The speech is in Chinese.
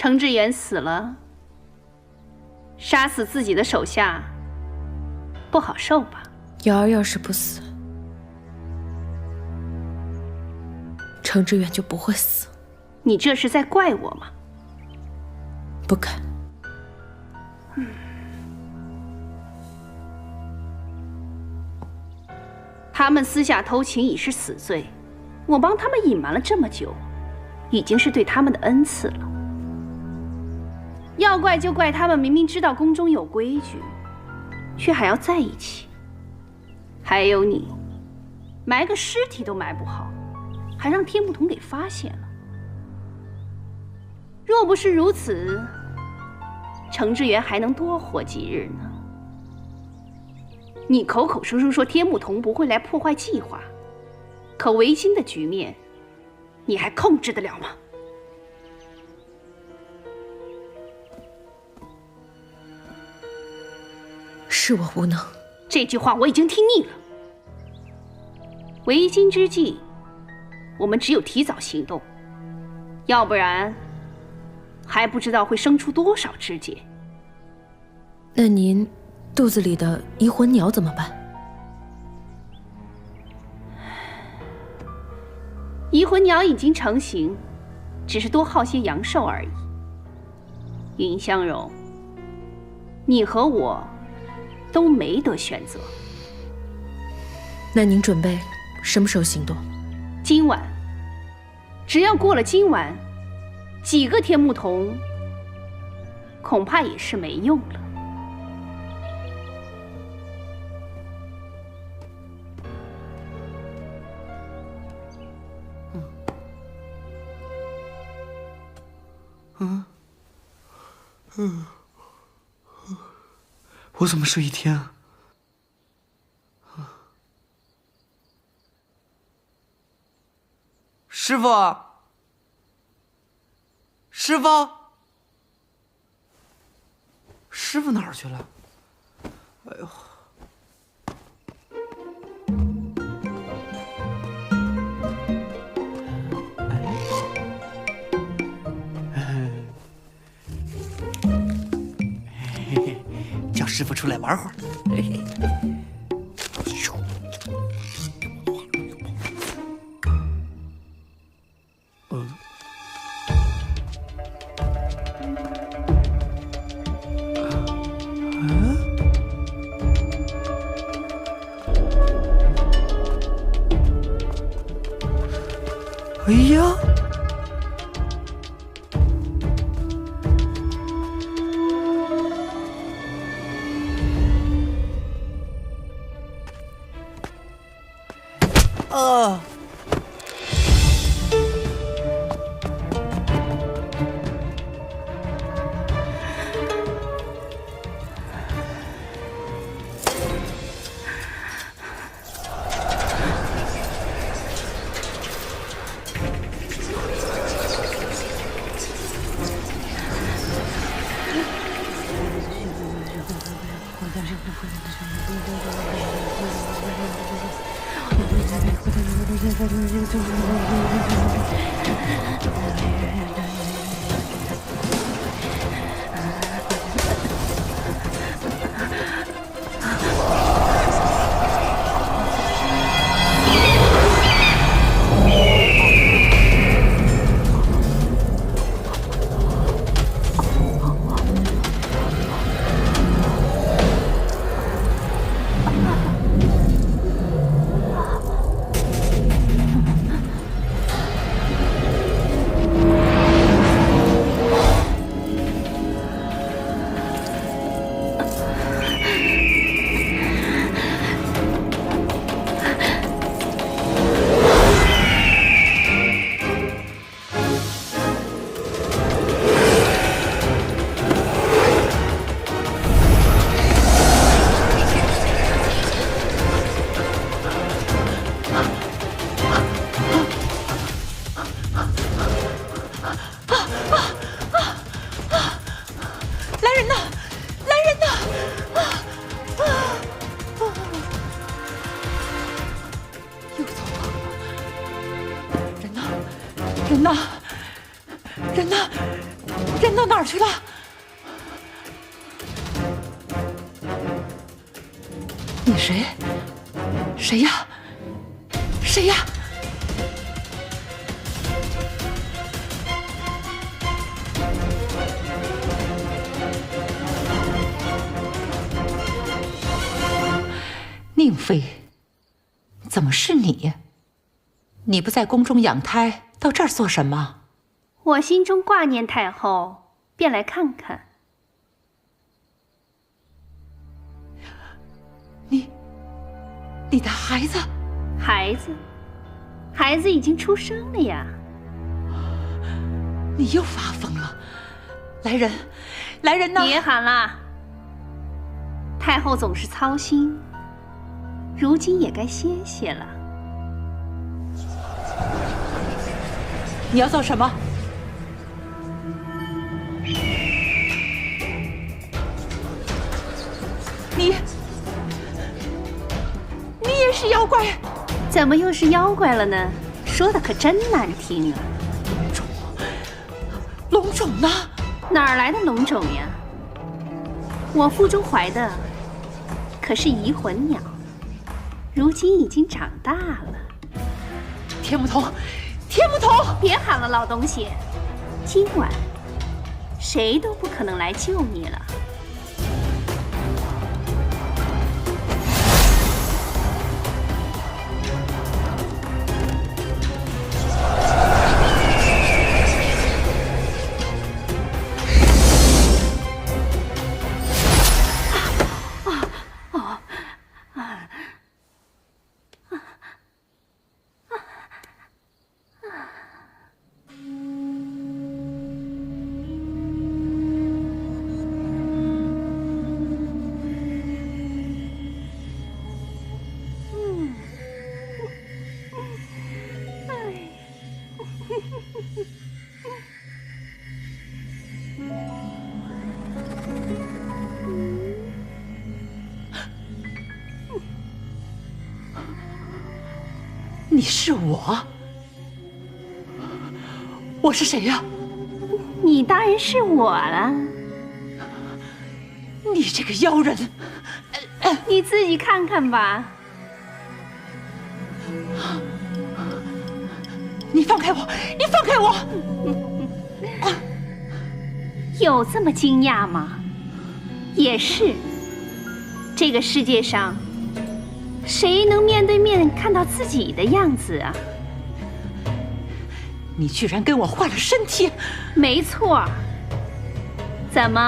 程志远死了，杀死自己的手下，不好受吧？瑶儿要是不死，程志远就不会死。你这是在怪我吗？不敢。他们私下偷情已是死罪，我帮他们隐瞒了这么久，已经是对他们的恩赐了。要怪就怪他们明明知道宫中有规矩，却还要在一起。还有你，埋个尸体都埋不好，还让天不同给发现了。若不是如此，程志远还能多活几日呢？你口口声声说天不同不会来破坏计划，可围巾的局面，你还控制得了吗？是我无能。这句话我已经听腻了。围巾之计，我们只有提早行动，要不然还不知道会生出多少枝节。那您肚子里的移魂鸟怎么办？移魂鸟已经成型，只是多耗些阳寿而已。云香容，你和我都没得选择。那您准备什么时候行动？今晚。只要过了今晚，几个天目童恐怕也是没用了。我怎么睡一天啊？师傅，师傅，师傅哪儿去了？哎呦！叫师傅出来玩会儿。哎呀！儿去了？你谁？谁呀？谁呀？宁妃，怎么是你？你不在宫中养胎，到这儿做什么？我心中挂念太后，便来看看。你的孩子？孩子已经出生了呀！你又发疯了！来人，来人呐！别喊了，太后总是操心，如今也该歇歇了。你要做什么？你也是妖怪？怎么又是妖怪了呢？说的可真难听啊！龙种呢？哪儿来的龙种呀？我腹中怀的可是移魂鸟，如今已经长大了。天不同，天不同！别喊了，老东西，今晚谁都不可能来救你了。你是我？我是谁呀？你当然是我了。你这个妖人！你自己看看吧。你放开我！你放开我！有这么惊讶吗？也是。这个世界上，谁能面对面看到自己的样子啊？你居然跟我换了身体！没错。怎么？